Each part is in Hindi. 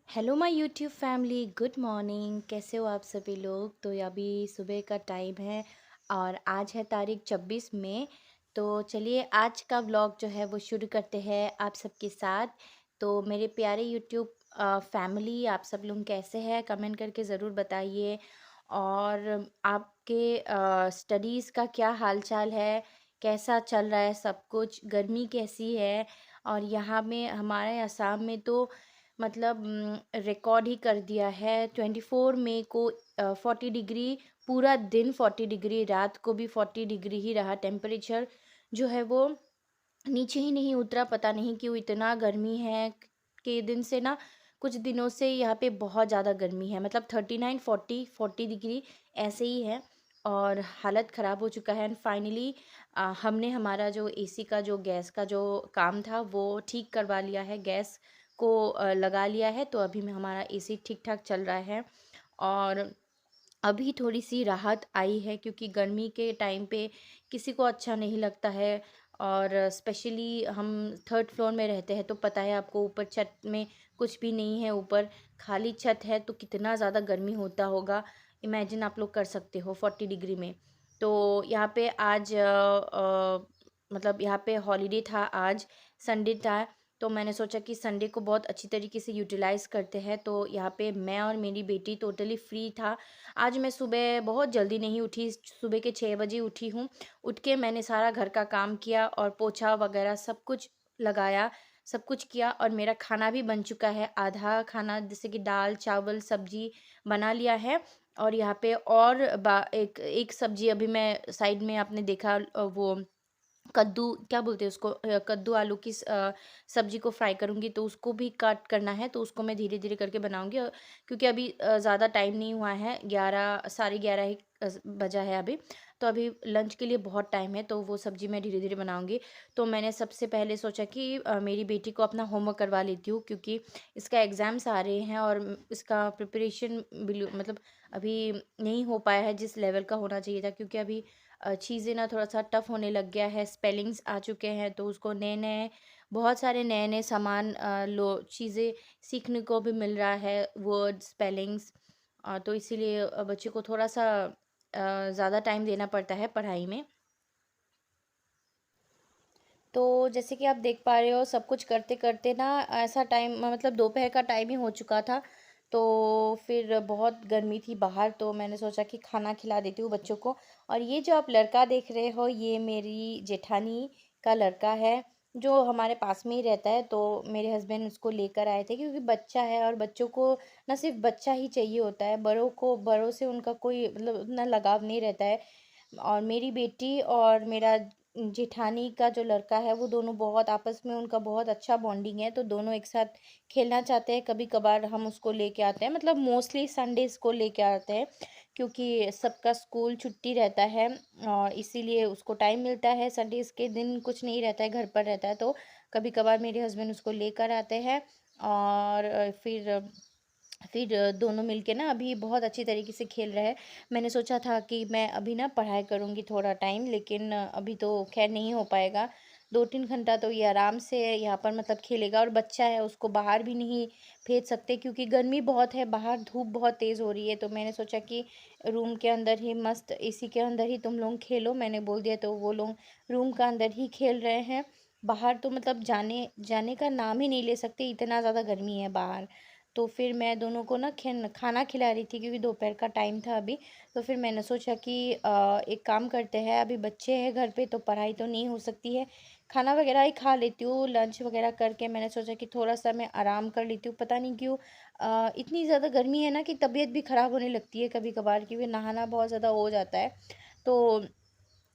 Hello my YouTube family, good morning. कैसे हो आप सभी लोग? तो अभी सुबह का टाइम है और आज है तारीख 26 मई। तो चलिए आज का व्लॉग जो है वो शुरू करते हैं आप सबके साथ। तो मेरे प्यारे यूट्यूब फैमिली, आप सब लोग कैसे हैं? कमेंट करके ज़रूर बताइए। और आपके स्टडीज़ का क्या हाल चाल है? कैसा चल रहा है सब कुछ? गर्मी कैसी है? और यहाँ में हमारे असम में तो मतलब रिकॉर्ड ही कर दिया है। 24 मई को 40 डिग्री, पूरा दिन 40 डिग्री, रात को भी 40 डिग्री ही रहा। टेम्परेचर जो है वो नीचे ही नहीं उतरा। पता नहीं क्यों इतना गर्मी है के दिन से ना, कुछ दिनों से यहाँ पे बहुत ज़्यादा गर्मी है। मतलब 39 40 40 डिग्री ऐसे ही है और हालत ख़राब हो चुका है। एंड फाइनली हमने हमारा जो एसी का जो गैस का जो काम था वो ठीक करवा लिया है। गैस को लगा लिया है, तो अभी में हमारा एसी ठीक ठाक चल रहा है। और अभी थोड़ी सी राहत आई है क्योंकि गर्मी के टाइम पे किसी को अच्छा नहीं लगता है। और स्पेशली हम थर्ड फ्लोर में रहते हैं, तो पता है आपको, ऊपर छत में कुछ भी नहीं है, ऊपर खाली छत है, तो कितना ज़्यादा गर्मी होता होगा। इमेजिन आप लोग कर सकते हो 40 डिग्री में। तो यहाँ पे आज मतलब यहाँ पे हॉलीडे था, आज संडे था। तो मैंने सोचा कि संडे को बहुत अच्छी तरीके से यूटिलाइज़ करते हैं। तो यहाँ पे मैं और मेरी बेटी टोटली फ्री था। आज मैं सुबह बहुत जल्दी नहीं उठी, सुबह के 6 बजे उठी हूँ। उठ के मैंने सारा घर का काम किया और पोछा वगैरह सब कुछ लगाया, सब कुछ किया। और मेरा खाना भी बन चुका है, आधा खाना जैसे कि दाल चावल सब्जी बना लिया है। और यहाँ पे और एक एक सब्जी अभी मैं साइड में, आपने देखा वो कद्दू, क्या बोलते हैं उसको, कद्दू आलू की सब्जी को फ्राई करूँगी, तो उसको भी कट करना है, तो उसको मैं धीरे धीरे करके बनाऊँगी। क्योंकि अभी ज़्यादा टाइम नहीं हुआ है, 11 11:30 ही बजा है अभी। तो अभी लंच के लिए बहुत टाइम है, तो वो सब्जी मैं धीरे धीरे बनाऊँगी। तो मैंने सबसे पहले सोचा कि मेरी बेटी को अपना होमवर्क करवा लेती हूँ, क्योंकि इसका एग्ज़ाम्स आ रहे हैं और इसका प्रिपरेशन मतलब अभी नहीं हो पाया है जिस लेवल का होना चाहिए था। क्योंकि अभी चीज़ें ना थोड़ा सा टफ होने लग गया है, स्पेलिंग्स आ चुके हैं, तो उसको नए नए बहुत सारे नए नए सामान लो चीज़ें सीखने को भी मिल रहा है, वर्ड स्पेलिंग्स। तो इसीलिए बच्चे को थोड़ा सा ज़्यादा टाइम देना पड़ता है पढ़ाई में। तो जैसे कि आप देख पा रहे हो, सब कुछ करते करते ना ऐसा टाइम, मतलब दोपहर का टाइम ही हो चुका था। तो फिर बहुत गर्मी थी बाहर, तो मैंने सोचा कि खाना खिला देती हूँ बच्चों को। और ये जो आप लड़का देख रहे हो, ये मेरी जेठानी का लड़का है, जो हमारे पास में ही रहता है। तो मेरे हस्बैंड उसको लेकर आए थे क्योंकि बच्चा है, और बच्चों को ना सिर्फ बच्चा ही चाहिए होता है, बड़ों से उनका कोई मतलब उतना लगाव नहीं रहता है। और मेरी बेटी और मेरा जेठानी का जो लड़का है, वो दोनों बहुत आपस में, उनका बहुत अच्छा बॉन्डिंग है, तो दोनों एक साथ खेलना चाहते हैं। कभी कभार हम उसको लेके आते हैं, मतलब मोस्टली संडेज़ को लेके आते हैं, क्योंकि सबका स्कूल छुट्टी रहता है और इसीलिए उसको टाइम मिलता है। संडेज़ के दिन कुछ नहीं रहता है, घर पर रहता है, तो कभी कभार मेरे हस्बैंड उसको लेकर आते हैं। और फिर दोनों मिलके ना अभी बहुत अच्छी तरीके से खेल रहे हैं। मैंने सोचा था कि मैं अभी ना पढ़ाई करूँगी थोड़ा टाइम, लेकिन अभी तो खैर नहीं हो पाएगा। 2-3 घंटा तो ये आराम से यहाँ पर मतलब खेलेगा। और बच्चा है, उसको बाहर भी नहीं भेज सकते क्योंकि गर्मी बहुत है, बाहर धूप बहुत तेज़ हो रही है। तो मैंने सोचा कि रूम के अंदर ही मस्त एसी के अंदर ही तुम लोग खेलो, मैंने बोल दिया, तो वो लोग रूम का अंदर ही खेल रहे हैं। बाहर तो मतलब जाने जाने का नाम ही नहीं ले सकते, इतना ज़्यादा गर्मी है बाहर। तो फिर मैं दोनों को ना खाना खिला रही थी क्योंकि दोपहर का टाइम था अभी। तो फिर मैंने सोचा कि एक काम करते हैं, अभी बच्चे हैं घर पे, तो पढ़ाई तो नहीं हो सकती है, खाना वगैरह ही खा लेती हूँ। लंच वगैरह करके मैंने सोचा कि थोड़ा सा मैं आराम कर लेती हूँ। पता नहीं क्यों इतनी ज़्यादा गर्मी है ना कि तबीयत भी ख़राब होने लगती है कभी कभार, क्योंकि नहाना बहुत ज़्यादा हो जाता है। तो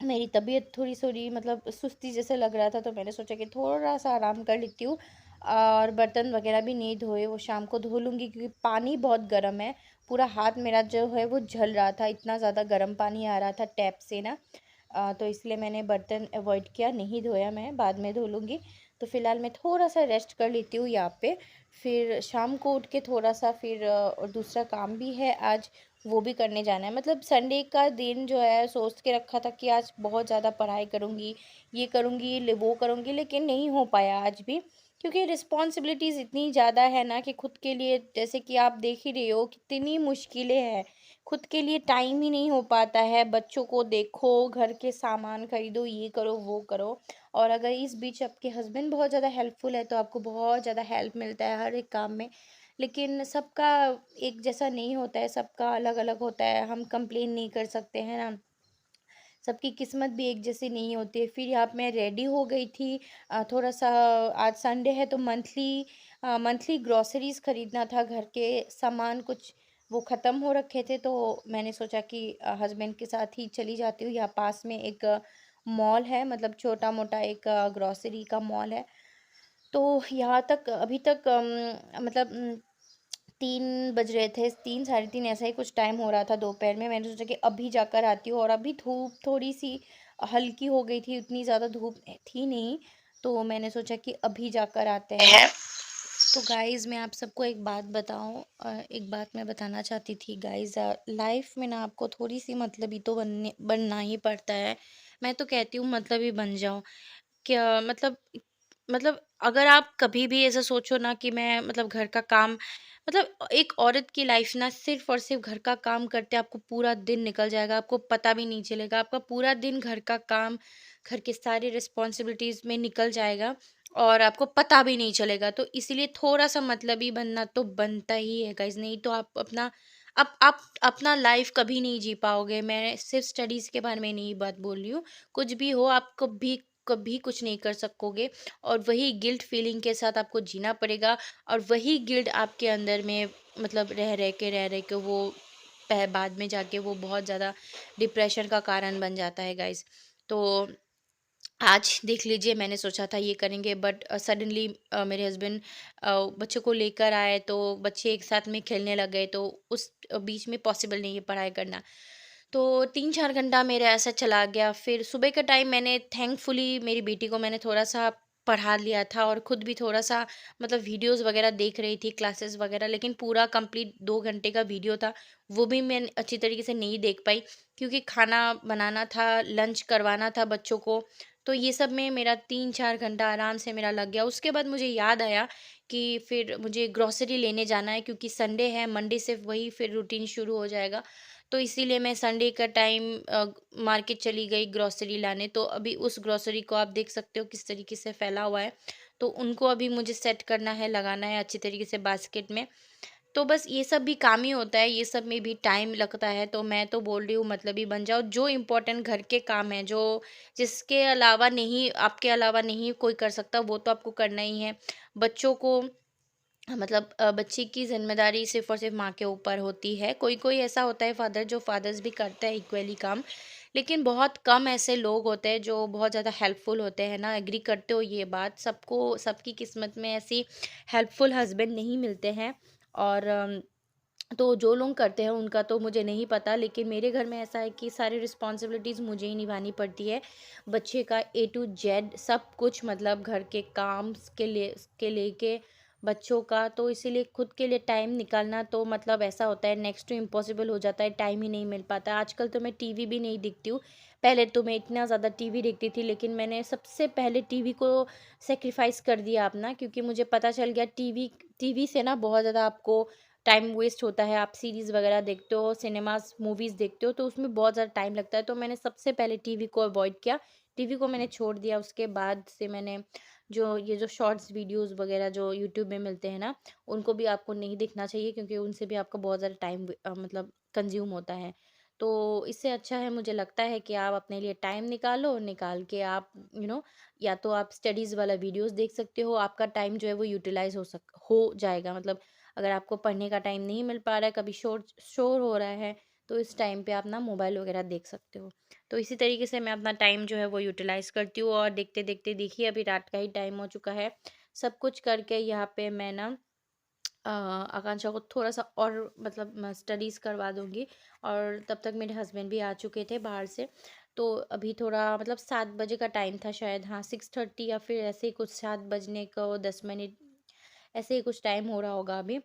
मेरी तबीयत थोड़ी थोड़ी मतलब सुस्ती जैसे लग रहा था, तो मैंने सोचा कि थोड़ा सा आराम कर लेती हूँ। और बर्तन वगैरह भी नहीं धोए, वो शाम को धो लूँगी, क्योंकि पानी बहुत गर्म है। पूरा हाथ मेरा जो है वो जल रहा था, इतना ज़्यादा गर्म पानी आ रहा था टैप से ना। तो इसलिए मैंने बर्तन अवॉइड किया, नहीं धोया, मैं बाद में धो लूँगी। तो फ़िलहाल मैं थोड़ा सा रेस्ट कर लेती हूँ यहाँ पे। फिर शाम को उठ के थोड़ा सा फिर और दूसरा काम भी है आज, वो भी करने जाना है। मतलब संडे का दिन जो है सोच के रखा था कि आज बहुत ज़्यादा पढ़ाई करूँगी, ये करूँगी, वो करूँगी, लेकिन नहीं हो पाया आज भी। क्योंकि रिस्पॉन्सिबिलिटीज़ इतनी ज़्यादा है ना कि खुद के लिए, जैसे कि आप देख ही रहे हो कितनी मुश्किलें हैं, खुद के लिए टाइम ही नहीं हो पाता है। बच्चों को देखो, घर के सामान खरीदो, ये करो वो करो, और अगर इस बीच आपके हस्बैंड बहुत ज़्यादा हेल्पफुल है तो आपको बहुत ज़्यादा हेल्प मिलता है हर एक काम में। लेकिन सबका एक जैसा नहीं होता है, सबका अलग अलग होता है, हम कंप्लेन नहीं कर सकते हैं ना, सबकी किस्मत भी एक जैसी नहीं होती है। फिर यहाँ पे मैं रेडी हो गई थी, थोड़ा-सा आज संडे है तो मंथली ग्रोसरीज़ खरीदना था, घर के सामान कुछ वो ख़त्म हो रखे थे, तो मैंने सोचा कि हस्बैंड के साथ ही चली जाती हूँ। यहाँ पास में एक मॉल है, मतलब छोटा-मोटा एक ग्रोसरी का मॉल है। तो यहाँ तक अभी तक मतलब 3 बज रहे थे, 3 साढ़े 3 ऐसा ही कुछ टाइम हो रहा था दोपहर में। मैंने सोचा कि अभी जाकर आती हूँ, और अभी धूप थोड़ी-सी हल्की हो गई थी, उतनी ज़्यादा धूप थी नहीं, तो मैंने सोचा कि अभी जाकर आते हैं। तो गाइज़ मैं आप सबको एक बात बताऊँ, एक बात मैं बताना चाहती थी गाइज़, लाइफ़ में ना आपको थोड़ी-सी मतलबी तो बनना ही पड़ता है। मैं तो कहती हूँ मतलबी बन जाओ। क्या मतलब अगर आप कभी भी ऐसा सोचो ना कि मैं मतलब घर का काम, मतलब एक औरत की लाइफ ना सिर्फ और सिर्फ घर का काम करते आपको पूरा दिन निकल जाएगा, आपको पता भी नहीं चलेगा, आपका पूरा दिन घर का काम, घर के सारी रिस्पॉन्सिबिलिटीज में निकल जाएगा और आपको पता भी नहीं चलेगा। तो इसीलिए थोड़ा सा मतलबी बनना तो बनता ही है गाइज, नहीं तो आप आप अपना लाइफ कभी नहीं जी पाओगे। मैं सिर्फ स्टडीज के बारे में नहीं बात बोल रही हूँ, कुछ भी हो आप कभी कभी कुछ नहीं कर सकोगे, और वही गिल्ट फीलिंग के साथ आपको जीना पड़ेगा, और वही गिल्ट आपके अंदर में मतलब रह रहे के वो बाद में जाके वो बहुत ज़्यादा डिप्रेशन का कारण बन जाता है गाइस। तो आज देख लीजिए, मैंने सोचा था ये करेंगे, बट सडनली मेरे हस्बैंड बच्चों को लेकर आए, तो बच्चे एक साथ में खेलने लग गए, तो उस बीच में पॉसिबल नहीं है पढ़ाई करना। तो 3-4 घंटा मेरा ऐसा चला गया। फिर सुबह का टाइम मैंने थैंकफुली मेरी बेटी को मैंने थोड़ा-सा पढ़ा लिया था, और खुद भी थोड़ा-सा मतलब वीडियोज़ वगैरह देख रही थी, क्लासेस वगैरह, लेकिन पूरा कंप्लीट 2 घंटे का वीडियो था, वो भी मैं अच्छी तरीके से नहीं देख पाई, क्योंकि खाना बनाना था, लंच करवाना था बच्चों को। तो ये सब में मेरा 3-4 घंटा आराम से मेरा लग गया। उसके बाद मुझे याद आया कि फिर मुझे ग्रोसरी लेने जाना है, क्योंकि संडे है, मंडे से वही फिर रूटीन शुरू हो जाएगा। तो इसीलिए मैं संडे का टाइम मार्केट चली गई ग्रोसरी लाने। तो अभी उस ग्रोसरी को आप देख सकते हो किस तरीके से फैला हुआ है। तो उनको अभी मुझे सेट करना है, लगाना है अच्छी तरीके से बास्केट में। तो बस ये सब भी काम ही होता है, ये सब में भी टाइम लगता है। तो मैं तो बोल रही हूँ मतलबी बन जाओ, जो इम्पोर्टेंट घर के काम है, जो जिसके अलावा नहीं, आपके अलावा नहीं कोई कर सकता, वो तो आपको करना ही है। बच्चों को मतलब बच्चे की ज़िम्मेदारी सिर्फ़ और सिर्फ़ माँ के ऊपर होती है। कोई-कोई ऐसा होता है फादर, जो फादर्स भी करता है इक्वली काम, लेकिन बहुत कम ऐसे लोग होते हैं जो बहुत ज़्यादा हेल्पफुल होते हैं ना, एग्री करते हो ये बात? सबको सबकी किस्मत में ऐसी हेल्पफुल हस्बैंड नहीं मिलते हैं। और तो जो लोग करते हैं उनका तो मुझे नहीं पता, लेकिन मेरे घर में ऐसा है कि सारी रिस्पॉन्सिबिलिटीज़ मुझे ही निभानी पड़ती है। बच्चे का ए टू जेड सब कुछ, मतलब घर के काम के लेके बच्चों का, तो इसीलिए खुद के लिए टाइम निकालना तो मतलब ऐसा होता है नेक्स्ट टू इम्पॉसिबल हो जाता है, टाइम ही नहीं मिल पाता। आजकल तो मैं टीवी भी नहीं देखती हूँ। पहले तो मैं इतना ज़्यादा टीवी देखती थी, लेकिन मैंने सबसे पहले टीवी को सेक्रीफाइस कर दिया अपना, क्योंकि मुझे पता चल गया टीवी टीवी से ना बहुत ज़्यादा आपको टाइम वेस्ट होता है। आप सीरीज़ वगैरह देखते हो, सिनेमास मूवीज़ देखते हो, तो उसमें बहुत ज़्यादा टाइम लगता है। तो मैंने सबसे पहले टीवी को अवॉइड किया, टीवी को मैंने छोड़ दिया। उसके बाद से मैंने जो शॉर्ट्स वीडियोज़ वगैरह जो यूट्यूब में मिलते हैं ना, उनको भी आपको नहीं देखना चाहिए, क्योंकि उनसे भी आपका बहुत ज़्यादा टाइम मतलब कंज़्यूम होता है। तो इससे अच्छा है, मुझे लगता है कि आप अपने लिए टाइम निकालो, निकाल के आप या तो आप स्टडीज़ वाला वीडियोज़ देख सकते हो, आपका टाइम जो है वो यूटिलाइज़ हो जाएगा। मतलब अगर आपको पढ़ने का टाइम नहीं मिल पा रहा है, कभी शोर शोर हो रहा है, तो इस टाइम पे आप ना मोबाइल वगैरह देख सकते हो। तो इसी तरीके से मैं अपना टाइम जो है वो यूटिलाइज़ करती हूँ, और देखते-देखते देखिए अभी रात का ही टाइम हो चुका है। सब कुछ करके यहाँ पे मैं ना आकांक्षा को थोड़ा-सा और मतलब मैं स्टडीज़ करवा दूँगी, और तब तक मेरे हस्बैंड भी आ चुके थे बाहर से। तो अभी थोड़ा मतलब 7 बजे का टाइम था शायद, हाँ 6:30 या फिर ऐसे ही कुछ 7 बजने को 10 मिनट, ऐसे ही कुछ टाइम हो रहा होगा अभी।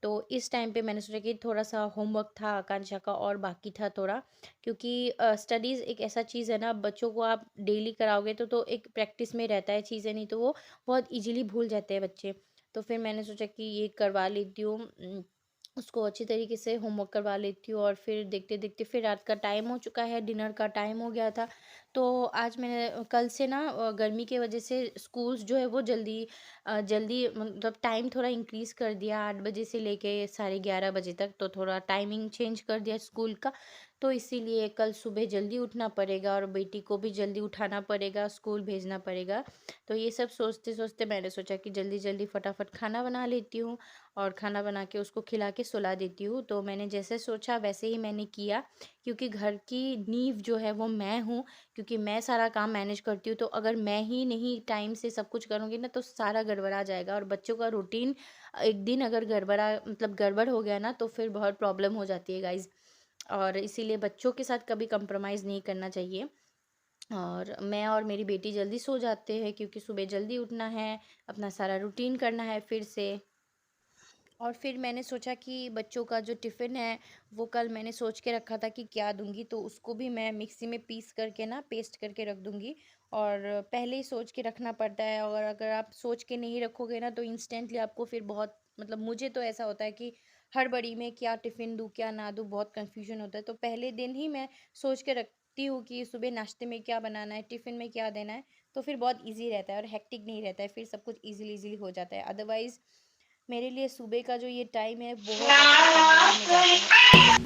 तो इस टाइम पे मैंने सोचा कि थोड़ा-सा होमवर्क था आकांक्षा का और बाकी था थोड़ा, क्योंकि स्टडीज़ एक ऐसा चीज़ है ना, बच्चों को आप डेली कराओगे तो एक प्रैक्टिस में रहता है चीज़ें, नहीं तो वो बहुत ईज़िली भूल जाते हैं बच्चे। तो फिर मैंने सोचा कि ये करवा लेती हूँ, उसको अच्छी तरीके से होमवर्क करवा लेती हूँ, और फिर देखते-देखते फिर रात का टाइम हो चुका है, डिनर का टाइम हो गया था। तो आज मैंने कल से ना गर्मी की वजह से स्कूल्स जो है वो जल्दी मतलब टाइम थोड़ा इंक्रीज़ कर दिया, 8 बजे से लेके साढ़े 11 बजे तक, तो थोड़ा टाइमिंग चेंज कर दिया स्कूल का। तो इसीलिए कल सुबह जल्दी उठना पड़ेगा और बेटी को भी जल्दी उठाना पड़ेगा, स्कूल भेजना पड़ेगा। तो ये सब सोचते-सोचते मैंने सोचा कि जल्दी-जल्दी फटाफट खाना बना लेती हूँ और खाना बना के उसको खिला के सुला देती हूँ। तो मैंने जैसे सोचा वैसे ही मैंने किया, क्योंकि घर की नींव जो है वो मैं हूँ, क्योंकि मैं सारा काम मैनेज करती हूँ। तो अगर मैं ही नहीं टाइम से सब कुछ करूँगी ना, तो सारा गड़बड़ा जाएगा, और बच्चों का रूटीन एक दिन अगर गड़बड़ हो गया ना, तो फिर बहुत प्रॉब्लम हो जाती है गाइज़। और इसीलिए बच्चों के साथ कभी कंप्रोमाइज़ नहीं करना चाहिए। और मैं और मेरी बेटी जल्दी सो जाते हैं, क्योंकि सुबह जल्दी उठना है, अपना सारा रूटीन करना है फिर से। और फिर मैंने सोचा कि बच्चों का जो टिफ़िन है, वो कल मैंने सोच के रखा था कि क्या दूँगी, तो उसको भी मैं मिक्सी में पीस करके ना पेस्ट करके रख दूँगी। और पहले ही सोच के रखना पड़ता है, और अगर आप सोच के नहीं रखोगे ना, तो इंस्टेंटली आपको फिर बहुत, मतलब मुझे तो ऐसा होता है कि हड़बड़ी में क्या टिफ़िन दूँ, क्या ना दूँ, बहुत कन्फ्यूज़न होता है। तो पहले दिन ही मैं सोच के रखती हूँ कि सुबह नाश्ते में क्या बनाना है, टिफ़िन में क्या देना है, तो फिर बहुत ईज़ी रहता है और हेक्टिक नहीं रहता है, फिर सब कुछ ईज़िली हो जाता है। अदरवाइज़ मेरे लिए सुबह का जो ये टाइम है बहुत ज़्यादा कंफ्यूजन में जाता है।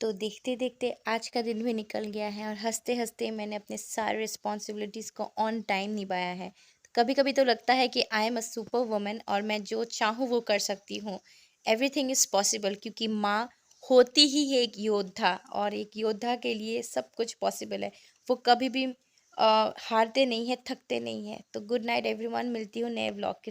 तो देखते-देखते आज का दिन भी निकल गया है, और हँसते-हँसते मैंने अपने सारे रिस्पॉन्सिबिलिटीज़ को ऑन टाइम निभाया है। कभी-कभी तो लगता है कि I am a super woman, और मैं जो चाहूँ वो कर सकती हूँ। एवरीथिंग इज़ पॉसिबल, क्योंकि माँ होती ही है एक योद्धा, और एक योद्धा के लिए सब कुछ पॉसिबल है। वो कभी भी हारते नहीं हैं, थकते नहीं हैं। तो गुड नाइट एवरीवन, मिलती हूँ नए व्लॉग के साथ।